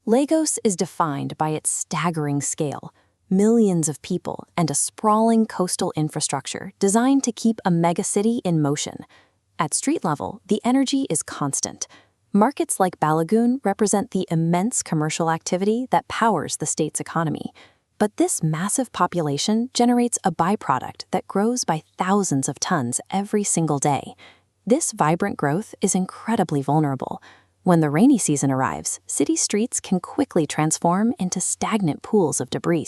Lagos is defined by its staggering scale, millions of people, and a sprawling coastal infrastructure designed to keep a megacity in motion. At street level, the energy is constant. Markets like Balagoon represent the immense commercial activity that powers the state's economy. But this massive population generates a byproduct that grows by thousands of tons every single day. This vibrant growth is incredibly vulnerable. When the rainy season arrives, city streets can quickly transform into stagnant pools of debris.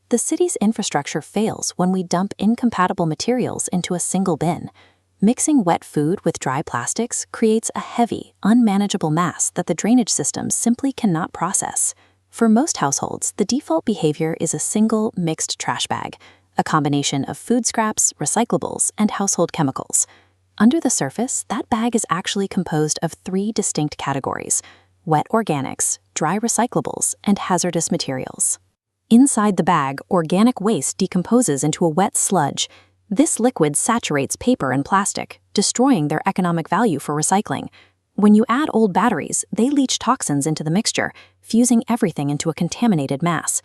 The city's infrastructure fails when we dump incompatible materials into a single bin. Mixing wet food with dry plastics creates a heavy, unmanageable mass that the drainage systems simply cannot process. For most households, the default behavior is a single mixed trash bag, a combination of food scraps, recyclables, and household chemicals. Under the surface, that bag is actually composed of 3 distinct categories: wet organics, dry recyclables, and hazardous materials. Inside the bag, organic waste decomposes into a wet sludge. This liquid saturates paper and plastic, destroying their economic value for recycling. When you add old batteries, they leach toxins into the mixture, fusing everything into a contaminated mass.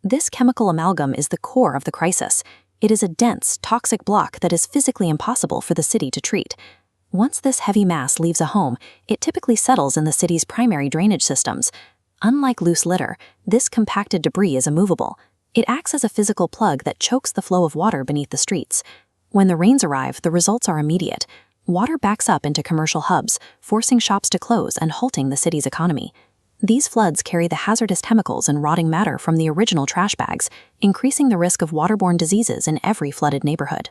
This chemical amalgam is the core of the crisis. It is a dense, toxic block that is physically impossible for the city to treat. Once this heavy mass leaves a home, it typically settles in the city's primary drainage systems. Unlike loose litter, this compacted debris is immovable. It acts as a physical plug that chokes the flow of water beneath the streets. When the rains arrive, the results are immediate. Water backs up into commercial hubs, forcing shops to close and halting the city's economy. These floods carry the hazardous chemicals and rotting matter from the original trash bags, increasing the risk of waterborne diseases in every flooded neighborhood.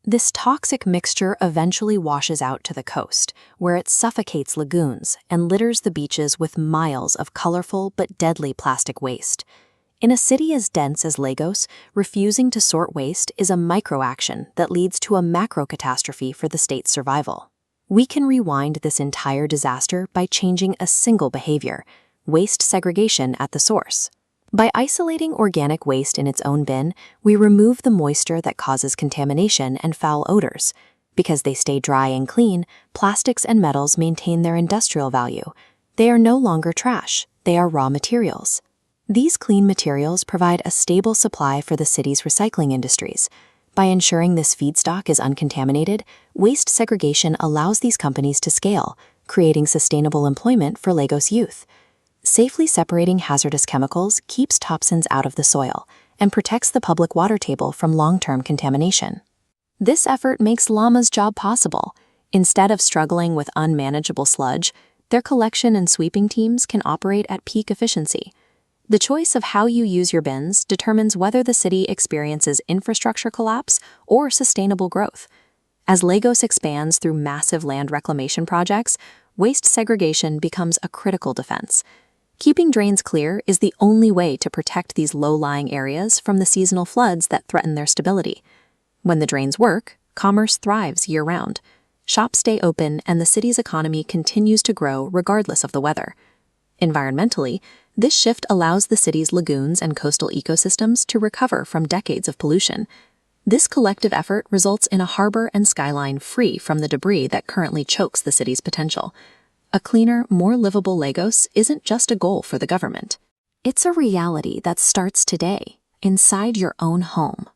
This toxic mixture eventually washes out to the coast, where it suffocates lagoons and litters the beaches with miles of colorful but deadly plastic waste. In a city as dense as Lagos, refusing to sort waste is a micro-action that leads to a macro-catastrophe for the state's survival. We can rewind this entire disaster by changing a single behavior: waste segregation at the source. By isolating organic waste in its own bin, we remove the moisture that causes contamination and foul odors. Because they stay dry and clean, plastics and metals maintain their industrial value. They are no longer trash, they are raw materials. These clean materials provide a stable supply for the city's recycling industries. By ensuring this feedstock is uncontaminated, waste segregation allows these companies to scale, creating sustainable employment for Lagos youth. Safely separating hazardous chemicals keeps toxins out of the soil and protects the public water table from long-term contamination. This effort makes Lama's job possible. Instead of struggling with unmanageable sludge, their collection and sweeping teams can operate at peak efficiency. The choice of how you use your bins determines whether the city experiences infrastructure collapse or sustainable growth. As Lagos expands through massive land reclamation projects, waste segregation becomes a critical defense. Keeping drains clear is the only way to protect these low-lying areas from the seasonal floods that threaten their stability. When the drains work, commerce thrives year-round. Shops stay open and the city's economy continues to grow regardless of the weather. Environmentally, this shift allows the city's lagoons and coastal ecosystems to recover from decades of pollution. This collective effort results in a harbor and skyline free from the debris that currently chokes the city's potential. A cleaner, more livable Lagos isn't just a goal for the government. It's a reality that starts today, inside your own home.